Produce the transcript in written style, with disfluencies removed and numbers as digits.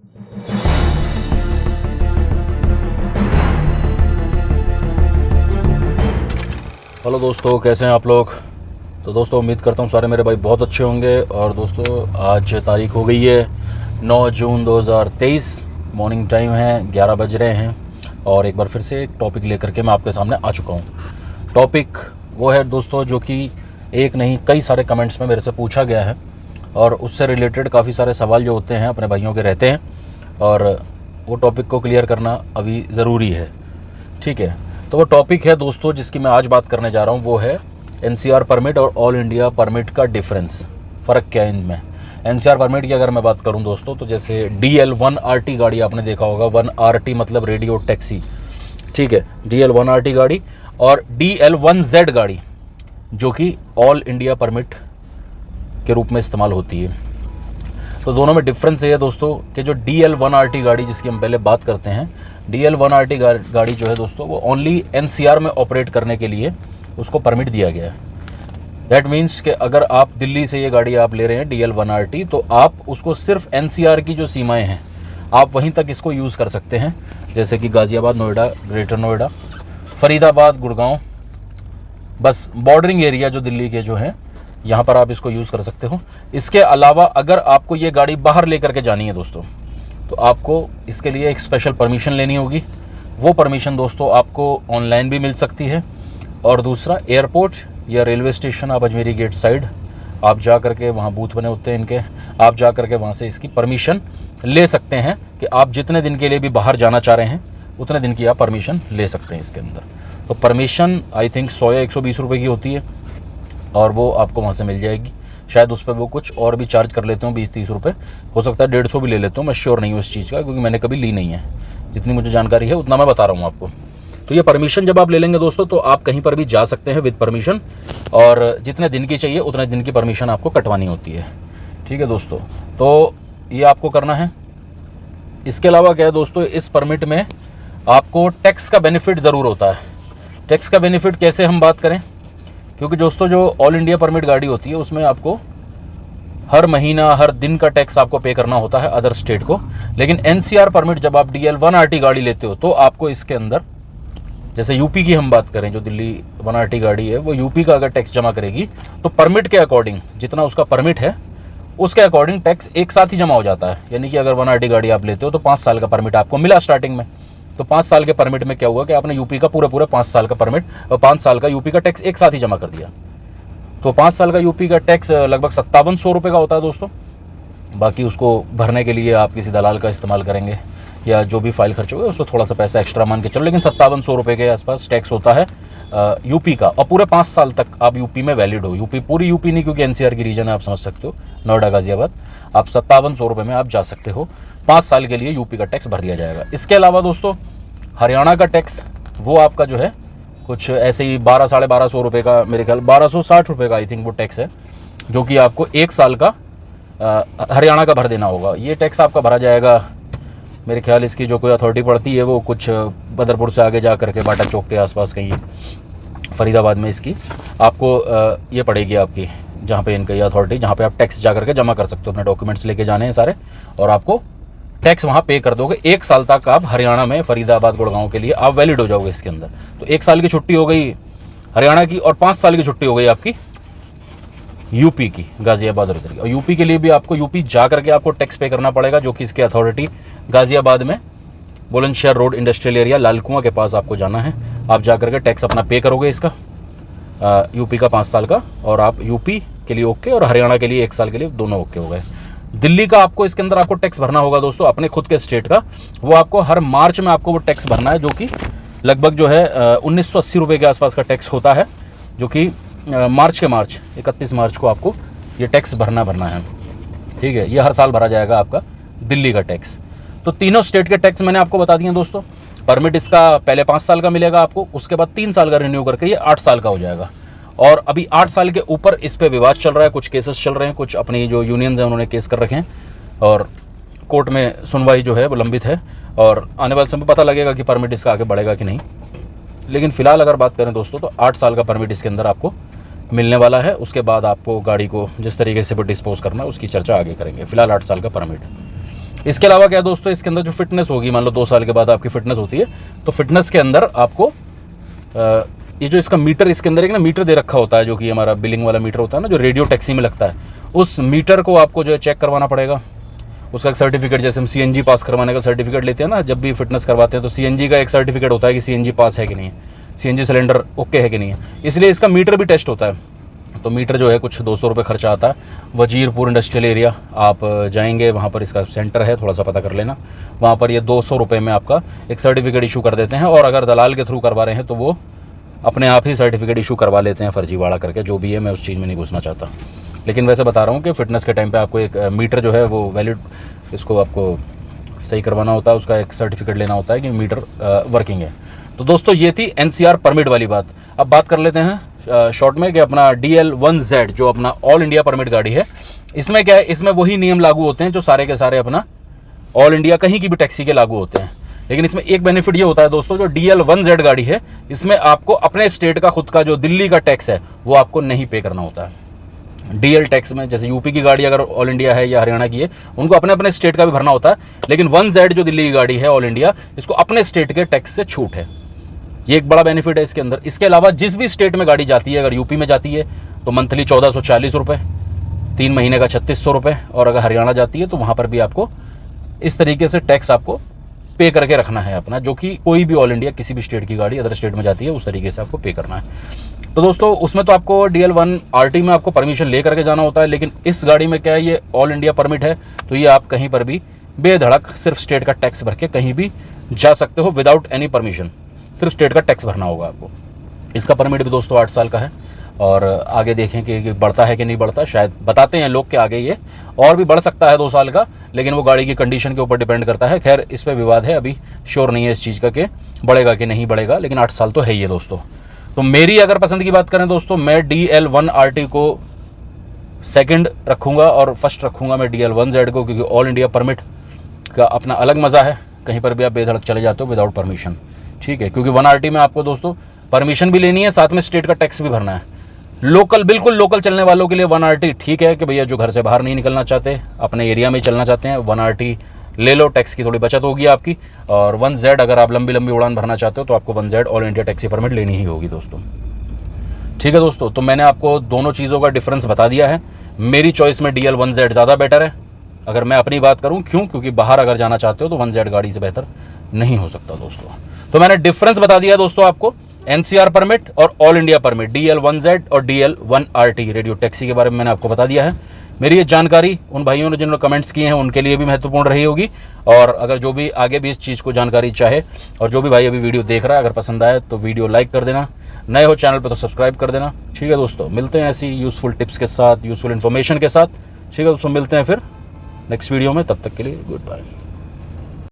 Hello दोस्तों, कैसे हैं आप लोग। तो दोस्तों उम्मीद करता हूँ सारे मेरे भाई बहुत अच्छे होंगे। और दोस्तों आज तारीख हो गई है 9 जून 2023, मॉर्निंग टाइम है, 11 बज रहे हैं। और एक बार फिर से एक टॉपिक लेकर के मैं आपके सामने आ चुका हूँ। टॉपिक वो है दोस्तों जो कि एक नहीं कई सारे कमेंट्स में मेरे से पूछा गया है, और उससे रिलेटेड काफ़ी सारे सवाल जो होते हैं अपने भाइयों के रहते हैं, और वो टॉपिक को क्लियर करना अभी ज़रूरी है। ठीक है, तो वो टॉपिक है दोस्तों जिसकी मैं आज बात करने जा रहा हूँ, वो है एनसीआर परमिट और ऑल इंडिया परमिट का डिफरेंस, फ़र्क क्या है इनमें। एनसीआर परमिट की अगर मैं बात करूँ दोस्तों, तो जैसे DL1RT गाड़ी आपने देखा होगा, 1RT मतलब रेडियो टैक्सी। ठीक है, DL1RT गाड़ी और DL1Z गाड़ी जो कि ऑल इंडिया परमिट के रूप में इस्तेमाल होती है। तो दोनों में डिफरेंस ये है दोस्तों कि जो DL1RT गाड़ी जिसकी हम पहले बात करते हैं, DL1RT गाड़ी जो है दोस्तों वो ओनली NCR में ऑपरेट करने के लिए उसको परमिट दिया गया है। दैट मीन्स कि अगर आप दिल्ली से ये गाड़ी आप ले रहे हैं DL1RT, तो आप उसको सिर्फ NCR की जो सीमाएं हैं आप वहीं तक इसको यूज़ कर सकते हैं, जैसे कि गाज़ियाबाद, नोएडा, ग्रेटर नोएडा, फरीदाबाद, गुड़गांव, बस बॉर्डरिंग एरिया जो दिल्ली के जो हैं यहाँ पर आप इसको यूज़ कर सकते हो। इसके अलावा अगर आपको ये गाड़ी बाहर लेकर के जानी है दोस्तों, तो आपको इसके लिए एक स्पेशल परमिशन लेनी होगी। वो परमिशन दोस्तों आपको ऑनलाइन भी मिल सकती है, और दूसरा एयरपोर्ट या रेलवे स्टेशन, आप अजमेरी गेट साइड आप जा करके, वहाँ बूथ बने होते हैं इनके, आप जा करके वहाँ से इसकी परमिशन ले सकते हैं कि आप जितने दिन के लिए भी बाहर जाना चाह रहे हैं उतने दिन की आप परमिशन ले सकते हैं इसके अंदर। तो परमिशन आई थिंक 100 या 120 रुपये की होती है, और वो आपको वहाँ से मिल जाएगी। शायद उस पर वो कुछ और भी चार्ज कर लेते हो, 20-30 रुपये, हो सकता है 150 भी ले लेते हो, मैं श्योर नहीं हूँ इस चीज़ का, क्योंकि मैंने कभी ली नहीं है। जितनी मुझे जानकारी है उतना मैं बता रहा हूँ आपको। तो ये परमिशन जब आप ले लेंगे दोस्तों, तो आप कहीं पर भी जा सकते हैं विद परमिशन, और जितने दिन की चाहिए उतने दिन की परमिशन आपको कटवानी होती है। ठीक है दोस्तों, तो ये आपको करना है। इसके अलावा क्या है दोस्तों, इस परमिट में आपको टैक्स का बेनिफिट ज़रूर होता है। टैक्स का बेनिफिट कैसे हम बात करें, क्योंकि दोस्तों जो ऑल इंडिया परमिट गाड़ी होती है उसमें आपको हर महीना हर दिन का टैक्स आपको पे करना होता है अदर स्टेट को। लेकिन NCR परमिट जब आप DL1RT गाड़ी लेते हो, तो आपको इसके अंदर, जैसे यूपी की हम बात करें, जो दिल्ली 1RT गाड़ी है वो यूपी का अगर टैक्स जमा करेगी, तो परमिट के अकॉर्डिंग जितना उसका परमिट है उसके अकॉर्डिंग टैक्स एक साथ ही जमा हो जाता है। यानी कि अगर 1RT गाड़ी आप लेते हो तो 5 साल का परमिट आपको मिला स्टार्टिंग में, तो 5 साल के परमिट में क्या हुआ कि आपने यूपी का पूरा 5 साल का परमिट और 5 साल का यूपी का टैक्स एक साथ ही जमा कर दिया। तो 5 साल का यूपी का टैक्स लगभग 5700 रुपये का होता है दोस्तों। बाकी उसको भरने के लिए आप किसी दलाल का इस्तेमाल करेंगे, या जो भी फाइल खर्च होगा उसको थोड़ा सा पैसा एक्स्ट्रा मान के चलो, लेकिन 5700 रुपये के आसपास टैक्स होता है यूपी का। और पूरे 5 साल तक आप यूपी में वैलिड हो। यूपी पूरी यूपी नहीं, क्योंकि NCR की रीजन है, आप समझ सकते हो, नोएडा, गाज़ियाबाद, आप 5700 रुपये में आप जा सकते हो। 5 साल के लिए यूपी का टैक्स भर दिया जाएगा। इसके अलावा दोस्तों हरियाणा का टैक्स वो आपका जो है कुछ ऐसे ही 1200-1250 रुपये का, मेरे ख्याल 1260 रुपये का आई थिंक वो टैक्स है, जो कि आपको 1 साल का हरियाणा का भर देना होगा। ये टैक्स आपका भरा जाएगा, मेरे ख्याल इसकी जो कोई अथॉरिटी पड़ती है वो कुछ बदरपुर से आगे जा करके बाटा चौक के आसपास कहीं फरीदाबाद में इसकी आपको ये पड़ेगी आपकी, जहाँ पे इनका ये अथॉरिटी, जहाँ पे आप टैक्स जा करके जमा कर सकते हो, अपने डॉक्यूमेंट्स लेके जाने हैं सारे, और आपको टैक्स वहाँ पे कर दोगे। 1 साल तक आप हरियाणा में फरीदाबाद, गुड़गांव के लिए आप वैलिड हो जाओगे इसके अंदर। तो 1 साल की छुट्टी हो गई हरियाणा की, और 5 साल की छुट्टी हो गई आपकी यूपी की, गाज़ियाबाद और इधर की। और यूपी के लिए भी आपको यूपी जा करके आपको टैक्स पे करना पड़ेगा, जो कि इसकी अथॉरिटी गाज़ियाबाद में बुलंदशहर रोड इंडस्ट्रियल एरिया लाल कुआं के पास आपको जाना है। आप जा करके टैक्स अपना पे करोगे इसका यूपी का 5 साल का, और आप यूपी के लिए ओके, और हरियाणा के लिए 1 साल के लिए, दोनों ओके हो गए। दिल्ली का आपको इसके अंदर आपको टैक्स भरना होगा दोस्तों, अपने खुद के स्टेट का। वो आपको हर मार्च में आपको वो टैक्स भरना है, जो कि लगभग जो है 1980 रुपये के आसपास का टैक्स होता है, जो कि मार्च 31 मार्च को आपको ये टैक्स भरना है। ठीक है, ये हर साल भरा जाएगा आपका दिल्ली का टैक्स। तो तीनों स्टेट के टैक्स मैंने आपको बता दिए दोस्तों। परमिट इसका पहले 5 साल का मिलेगा आपको, उसके बाद 3 साल का रिन्यू करके ये 8 साल का हो जाएगा। और अभी 8 साल के ऊपर इस पे विवाद चल रहा है, कुछ केसेस चल रहे हैं, कुछ अपनी जो यूनियंस हैं उन्होंने केस कर रखे हैं, और कोर्ट में सुनवाई जो है वो लंबित है, और आने वाले समय पता लगेगा कि परमिट इसका आगे बढ़ेगा कि नहीं। लेकिन फ़िलहाल अगर बात करें दोस्तों, तो 8 साल का परमिट इसके अंदर आपको मिलने वाला है। उसके बाद आपको गाड़ी को जिस तरीके से भी डिस्पोज करना है उसकी चर्चा आगे करेंगे। फ़िलहाल 8 साल का परमिट है। इसके अलावा क्या है दोस्तों, इसके अंदर जो फिटनेस होगी, मान लो 2 साल के बाद आपकी फिटनेस होती है, तो फिटनेस के अंदर आपको ये जो इसका मीटर, इसके अंदर एक ना मीटर दे रखा होता है, जो कि हमारा बिलिंग वाला मीटर होता है ना, जो रेडियो टैक्सी में लगता है, उस मीटर को आपको जो है चेक करवाना पड़ेगा। उसका एक सर्टिफिकेट, जैसे हम सीएनजी पास करवाने का सर्टिफिकेट लेते हैं ना जब भी फिटनेस करवाते हैं, तो सीएनजी का एक सर्टिफिकेट होता है कि सीएनजी पास है कि नहीं है, सीएनजी सिलेंडर ओके है कि नहीं है, इसलिए इसका मीटर भी टेस्ट होता है। तो मीटर जो है कुछ 200 रुपये खर्चा आता है। वजीरपुर इंडस्ट्रियल एरिया आप जाएंगे, वहाँ पर इसका सेंटर है, थोड़ा सा पता कर लेना, वहाँ पर ये 200 रुपये में आपका एक सर्टिफिकेट इशू कर देते हैं। और अगर दलाल के थ्रू करवा रहे हैं तो वो अपने आप ही सर्टिफिकेट इशू करवा लेते हैं, फर्जीवाड़ा करके, जो भी है, मैं उस चीज़ में नहीं घुसना चाहता। लेकिन वैसे बता रहा हूँ कि फिटनेस के टाइम पे आपको एक मीटर जो है वो वैलिड, इसको आपको सही करवाना होता है, उसका एक सर्टिफिकेट लेना होता है कि मीटर वर्किंग है। तो दोस्तों ये थी एनसीआर परमिट वाली बात। अब बात कर लेते हैं शॉर्ट में कि अपना DL1Z जो अपना ऑल इंडिया परमिट गाड़ी है, इसमें क्या है, इसमें वही नियम लागू होते हैं जो सारे के सारे अपना ऑल इंडिया कहीं की भी टैक्सी के लागू होते हैं। लेकिन इसमें एक बेनिफिट ये होता है दोस्तों, जो DL1Z गाड़ी है, इसमें आपको अपने स्टेट का खुद का जो दिल्ली का टैक्स है वो आपको नहीं पे करना होता है। DL टैक्स में जैसे यूपी की गाड़ी अगर ऑल इंडिया है या हरियाणा की है, उनको अपने अपने स्टेट का भी भरना होता है, लेकिन 1Z जो दिल्ली की गाड़ी है ऑल इंडिया, इसको अपने स्टेट के टैक्स से छूट है। ये एक बड़ा बेनिफिट है इसके अंदर। इसके अलावा जिस भी स्टेट में गाड़ी जाती है, अगर यूपी में जाती है तो मंथली 1440 रुपये, 3 महीने का 3600 रुपये, और अगर हरियाणा जाती है तो वहाँ पर भी आपको इस तरीके से टैक्स आपको पे करके रखना है अपना, जो कि कोई भी ऑल इंडिया किसी भी स्टेट की गाड़ी अदर स्टेट में जाती है उस तरीके से आपको पे करना है। तो दोस्तों उसमें तो आपको DL1 RT में आपको परमिशन ले करके जाना होता है, लेकिन इस गाड़ी में क्या है, ये ऑल इंडिया परमिट है, तो ये आप कहीं पर भी बेधड़क सिर्फ स्टेट का टैक्स भर के कहीं भी जा सकते हो विदाउट एनी परमिशन। सिर्फ स्टेट का टैक्स भरना होगा आपको। इसका परमिट भी दोस्तों 8 साल का है, और आगे देखें कि बढ़ता है कि नहीं बढ़ता। शायद बताते हैं लोग कि आगे ये और भी बढ़ सकता है 2 साल का, लेकिन वो गाड़ी की कंडीशन के ऊपर डिपेंड करता है। खैर इस पर विवाद है, अभी श्योर नहीं है इस चीज़ का कि बढ़ेगा कि नहीं बढ़ेगा, लेकिन 8 साल तो है ये दोस्तों। तो मेरी अगर पसंद की बात करें दोस्तों, मैं DL1 RT को सेकंड रखूँगा और फर्स्ट रखूँगा मैं DL1Z को, क्योंकि ऑल इंडिया परमिट का अपना अलग मज़ा है। कहीं पर भी आप बेधड़क चले जाते हो विदाउट परमिशन, ठीक है, क्योंकि 1 RT में आपको दोस्तों परमिशन भी लेनी है, साथ में स्टेट का टैक्स भी भरना है। लोकल, बिल्कुल लोकल चलने वालों के लिए 1 RT ठीक है, कि भैया जो घर से बाहर नहीं निकलना चाहते, अपने एरिया में चलना चाहते हैं, 1 RT ले लो, टैक्स की थोड़ी बचत होगी आपकी। और 1Z अगर आप लंबी लंबी उड़ान भरना चाहते हो तो आपको 1Z all India taxi permit लेनी ही होगी दोस्तों, ठीक है दोस्तों। तो मैंने आपको दोनों चीज़ों का डिफरेंस बता दिया है। मेरी चॉइस में DL1Z ज़्यादा बेटर है, अगर मैं अपनी बात करूं। क्यों? क्योंकि बाहर अगर जाना चाहते हो तो 1Z गाड़ी से बेहतर नहीं हो सकता दोस्तों। तो मैंने डिफरेंस बता दिया दोस्तों आपको, NCR परमिट और ऑल इंडिया परमिट, DL1Z और DL1 RT रेडियो टैक्सी के बारे में मैंने आपको बता दिया है। मेरी ये जानकारी उन भाइयों ने जिन्होंने कमेंट्स किए हैं उनके लिए भी महत्वपूर्ण रही होगी, और अगर जो भी आगे भी इस चीज़ को जानकारी चाहे, और जो भी भाई अभी वीडियो देख रहा है, अगर पसंद आए तो वीडियो लाइक कर देना, नए हो चैनल पर तो सब्सक्राइब कर देना, ठीक है दोस्तों। मिलते हैं ऐसी यूज़फुल टिप्स के साथ, यूज़फुल इन्फॉर्मेशन के साथ, ठीक है दोस्तों। मिलते हैं फिर नेक्स्ट वीडियो में, तब तक के लिए गुड बाय।